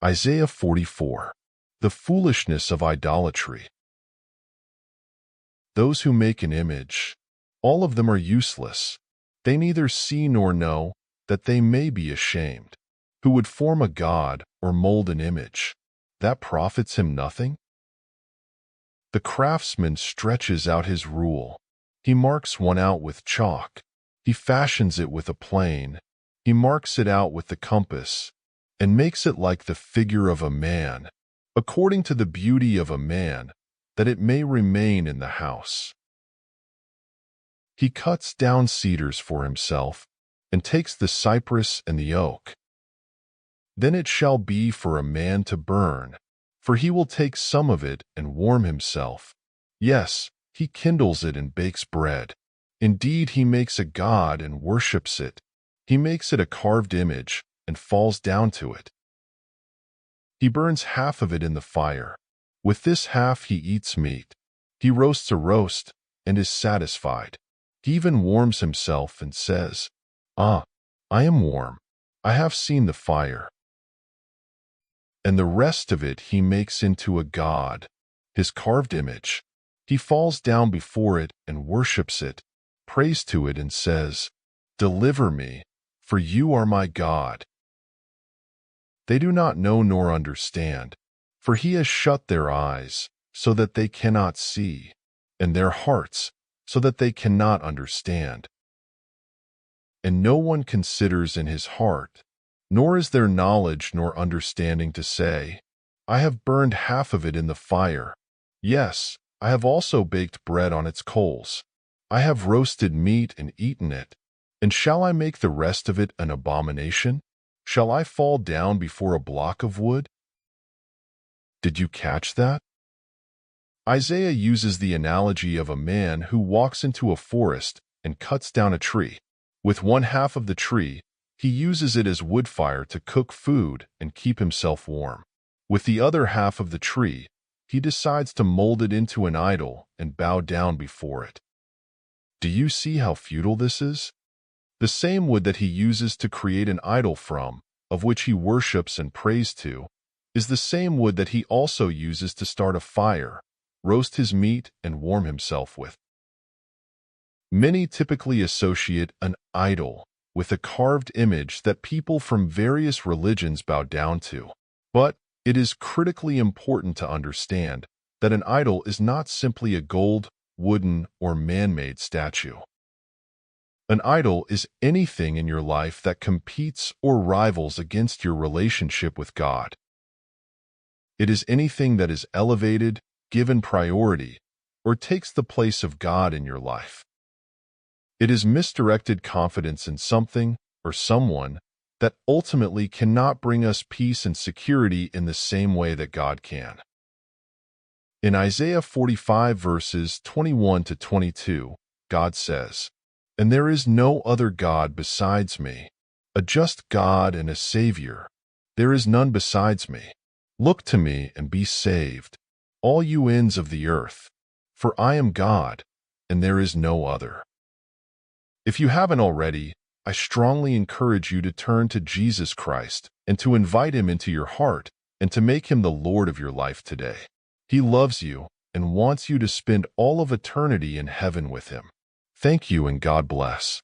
Isaiah 44. The foolishness of idolatry. Those who make an image, all of them are useless. They neither see nor know that they may be ashamed. Who would form a god or mold an image? That profits him nothing? The craftsman stretches out his rule. He marks one out with chalk. He fashions it with a plane. He marks it out with the compass, and makes it like the figure of a man, according to the beauty of a man, that it may remain in the house. He cuts down cedars for himself, and takes the cypress and the oak. Then it shall be for a man to burn, for he will take some of it and warm himself. Yes, he kindles it and bakes bread. Indeed, he makes a god and worships it. He makes it a carved image and falls down to it. He burns half of it in the fire. With this half he eats meat. He roasts a roast and is satisfied. He even warms himself and says, "Ah, I am warm. I have seen the fire." And the rest of it he makes into a god, his carved image. He falls down before it and worships it, prays to it and says, "Deliver me, for you are my God." They do not know nor understand, for he has shut their eyes so that they cannot see, and their hearts so that they cannot understand. And no one considers in his heart, nor is there knowledge nor understanding to say, "I have burned half of it in the fire. Yes, I have also baked bread on its coals. I have roasted meat and eaten it. And shall I make the rest of it an abomination? Shall I fall down before a block of wood?" Did you catch that? Isaiah uses the analogy of a man who walks into a forest and cuts down a tree. With one half of the tree, he uses it as wood fire to cook food and keep himself warm. With the other half of the tree, he decides to mold it into an idol and bow down before it. Do you see how futile this is? The same wood that he uses to create an idol from, of which he worships and prays to, is the same wood that he also uses to start a fire, roast his meat, and warm himself with. Many typically associate an idol with a carved image that people from various religions bow down to. But it is critically important to understand that an idol is not simply a gold, wooden, or man-made statue. An idol is anything in your life that competes or rivals against your relationship with God. It is anything that is elevated, given priority, or takes the place of God in your life. It is misdirected confidence in something or someone that ultimately cannot bring us peace and security in the same way that God can. In Isaiah 45 verses 21 to 22, God says, "And there is no other God besides me, a just God and a Savior. There is none besides me. Look to me and be saved, all you ends of the earth, for I am God, and there is no other." If you haven't already, I strongly encourage you to turn to Jesus Christ and to invite Him into your heart and to make Him the Lord of your life today. He loves you and wants you to spend all of eternity in heaven with Him. Thank you and God bless.